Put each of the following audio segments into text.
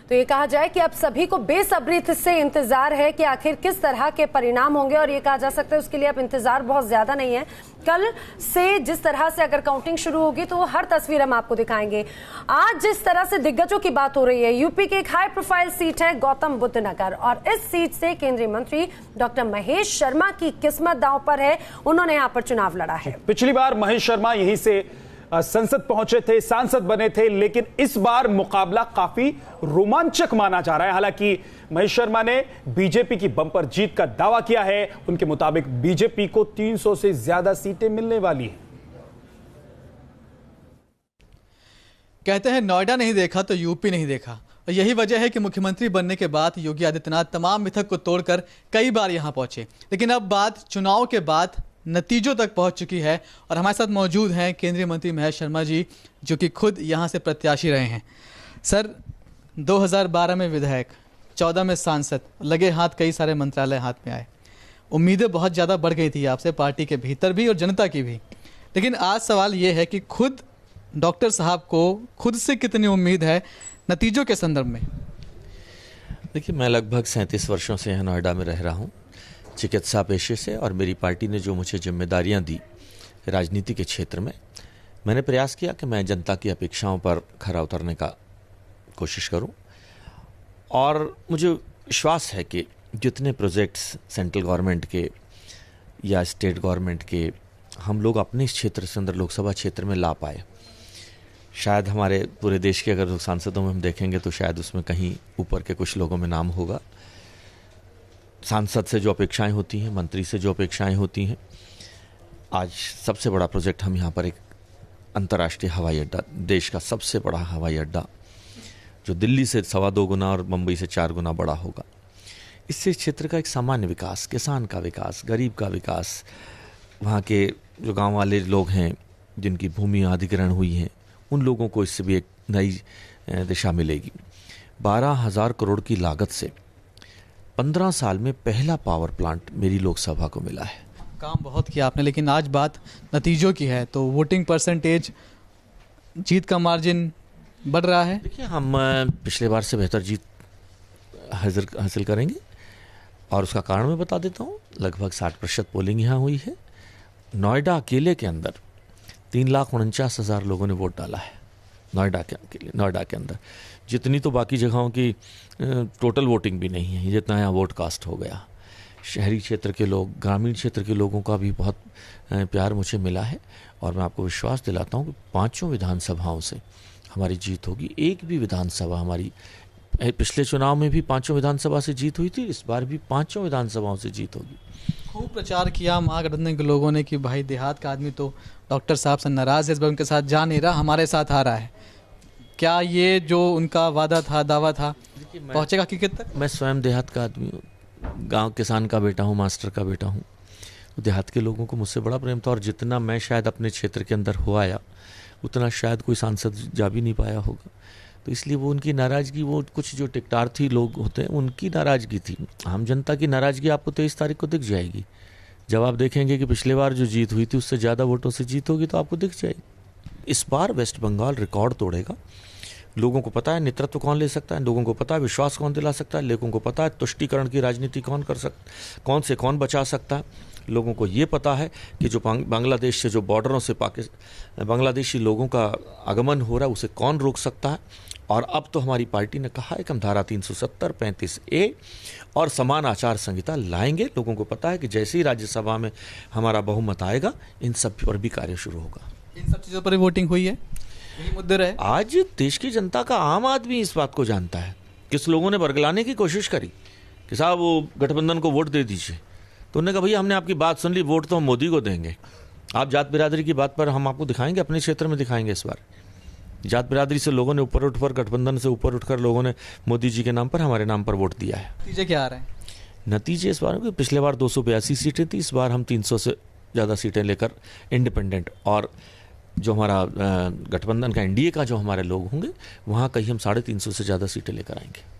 तो ये कहा जाए कि अब सभी को बेसब्री से इंतजार है कि आखिर किस तरह के परिणाम होंगे, और ये कहा जा सकता है उसके लिए अब इंतजार बहुत ज्यादा नहीं है। कल से जिस तरह से अगर काउंटिंग शुरू होगी तो वो हर तस्वीर हम आपको दिखाएंगे। आज जिस तरह से दिग्गजों की बात हो रही है, यूपी की एक हाई प्रोफाइल सीट है गौतम बुद्ध नगर, और इस सीट से केंद्रीय मंत्री डॉक्टर महेश शर्मा की किस्मत दांव पर है। उन्होंने यहां पर चुनाव लड़ा है। पिछली बार महेश शर्मा यहीं से संसद पहुंचे थे, सांसद बने थे, लेकिन इस बार मुकाबला काफी रोमांचक माना जा रहा है। हालांकि महेश शर्मा ने बीजेपी की बम्पर जीत का दावा किया है। उनके मुताबिक बीजेपी को 300 से ज्यादा सीटें मिलने वाली हैं। कहते हैं नोएडा नहीं देखा तो यूपी नहीं देखा, और यही वजह है कि मुख्यमंत्री बनने के बाद योगी आदित्यनाथ तमाम मिथक को तोड़कर कई बार यहां पहुंचे। लेकिन अब बात चुनाव के बाद नतीजों तक पहुंच चुकी है, और हमारे साथ मौजूद हैं केंद्रीय मंत्री महेश शर्मा जी, जो कि खुद यहां से प्रत्याशी रहे हैं। सर, 2012 में विधायक, 14 में सांसद, लगे हाथ कई सारे मंत्रालय हाथ में आए, उम्मीदें बहुत ज़्यादा बढ़ गई थी आपसे, पार्टी के भीतर भी और जनता की भी। लेकिन आज सवाल ये है कि खुद डॉक्टर साहब को खुद से कितनी उम्मीद है नतीजों के संदर्भ में? देखिए, मैं लगभग 37 वर्षों से यहाँ नोएडा में रह रहा हूँ चिकित्सा पेशे से, और मेरी पार्टी ने जो मुझे जिम्मेदारियां दी राजनीति के क्षेत्र में, मैंने प्रयास किया कि मैं जनता की अपेक्षाओं पर खरा उतरने का कोशिश करूं। और मुझे विश्वास है कि जितने प्रोजेक्ट्स सेंट्रल गवर्नमेंट के या स्टेट गवर्नमेंट के हम लोग अपने इस क्षेत्र से अंदर लोकसभा क्षेत्र में ला पाए, शायद हमारे पूरे देश के अगर सांसदों में हम देखेंगे तो शायद उसमें कहीं ऊपर के कुछ लोगों में नाम होगा। सांसद से जो अपेक्षाएं होती हैं, मंत्री से जो अपेक्षाएं होती हैं, आज सबसे बड़ा प्रोजेक्ट हम यहाँ पर एक अंतर्राष्ट्रीय हवाई अड्डा, देश का सबसे बड़ा हवाई अड्डा, जो दिल्ली से 2.25 गुना और मुंबई से 4 गुना बड़ा होगा। इससे इस क्षेत्र का एक सामान्य विकास, किसान का विकास, गरीब का विकास, वहाँ के जो गांव वाले लोग हैं जिनकी भूमि अधिग्रहण हुई है, उन लोगों को इससे भी एक नई दिशा मिलेगी। 12,000 करोड़ की लागत से 15 साल में पहला पावर प्लांट मेरी लोकसभा को मिला है। काम बहुत किया आपने, लेकिन आज बात नतीजों की है, तो वोटिंग परसेंटेज, जीत का मार्जिन बढ़ रहा है। देखिए, हम पिछले बार से बेहतर जीत हासिल करेंगे, और उसका कारण मैं बता देता हूँ। लगभग 60% पोलिंग यहाँ हुई है। नोएडा अकेले के अंदर 3,49,000 लोगों ने वोट डाला है नोएडा के अंदर, जितनी तो बाकी जगहों की टोटल वोटिंग भी नहीं है, जितना यहाँ वोट कास्ट हो गया। शहरी क्षेत्र के लोग, ग्रामीण क्षेत्र के लोगों का भी बहुत प्यार मुझे मिला है, और मैं आपको विश्वास दिलाता हूँ कि 5 विधानसभाओं से हमारी जीत होगी। एक भी विधानसभा हमारी, पिछले चुनाव में भी 5 विधानसभा से जीत हुई थी, इस बार भी 5 विधानसभाओं से जीत होगी। खूब प्रचार किया महागठबंधन के लोगों ने कि भाई देहात का आदमी तो डॉक्टर साहब से नाराज है, इस बार उनके साथ जा नहीं रहा, हमारे साथ आ रहा है। क्या ये जो उनका वादा था, दावा था, पहुंचेगा हकीकत तक? मैं स्वयं देहात का आदमी हूँ, गांव किसान का बेटा हूँ, मास्टर का बेटा हूँ। देहात के लोगों को मुझसे बड़ा प्रेम था, और जितना मैं शायद अपने क्षेत्र के अंदर हो आया, उतना शायद कोई सांसद जा भी नहीं पाया होगा। तो इसलिए वो उनकी नाराज़गी, वो कुछ जो टिकटार्थी लोग होते हैं उनकी नाराज़गी थी। आम जनता की नाराज़गी आपको 23 तारीख को दिख जाएगी। जब आप देखेंगे कि पिछले बार जो जीत हुई थी उससे ज़्यादा वोटों से जीत होगी, तो आपको दिख जाएगी। इस बार वेस्ट बंगाल रिकॉर्ड तोड़ेगा। लोगों को पता है नेतृत्व कौन ले सकता है, लोगों को पता है विश्वास कौन दिला सकता है, लोगों को पता है तुष्टीकरण की राजनीति कौन कर सकता, कौन से कौन बचा सकता है। लोगों को ये पता है कि जो बांग्लादेश से, जो बॉर्डरों से बांग्लादेशी लोगों का आगमन हो रहा है, उसे कौन रोक सकता है। और अब तो हमारी पार्टी ने कहा है कि हम धारा 370, 35A और समान आचार संहिता लाएंगे। लोगों को पता है कि जैसे ही राज्यसभा में हमारा बहुमत आएगा, इन सब पर भी कार्य शुरू होगा। इन सब चीज़ों पर वोटिंग हुई है, यही मुद्दे रहे। आज देश की जनता का आम आदमी इस बात को जानता है। किस लोगों ने बरगलाने की कोशिश करी कि साहब वो गठबंधन को वोट दे दीजिए, तो उन्होंने कहा भैया हमने आपकी बात सुन ली, वोट तो हम मोदी को देंगे। आप जात बिरादरी की बात पर हम आपको दिखाएंगे, अपने क्षेत्र में दिखाएंगे। इस बार जात बिरादरी से लोगों ने ऊपर उठकर, गठबंधन से ऊपर उठकर लोगों ने मोदी जी के नाम पर, हमारे नाम पर वोट दिया है। नतीजे क्या आ रहे हैं? नतीजे इस बार पिछले बार 282 सीटें थी, इस बार हम 300 से ज़्यादा सीटें लेकर इंडिपेंडेंट और जो हमारा गठबंधन का एनडीए का जो हमारे लोग होंगे, वहाँ कहीं हम 350 से ज़्यादा सीटें लेकर आएंगे।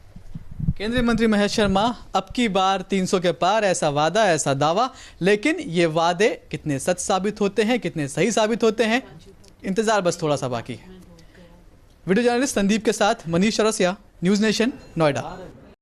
केंद्रीय मंत्री महेश शर्मा, अब की बार 300 के पार, ऐसा वादा, ऐसा दावा। लेकिन ये वादे कितने सच साबित होते हैं, कितने सही साबित होते हैं, इंतजार बस थोड़ा सा बाकी है। वीडियो जर्नलिस्ट संदीप के साथ मनीष चौरसिया, न्यूज़ नेशन, नोएडा।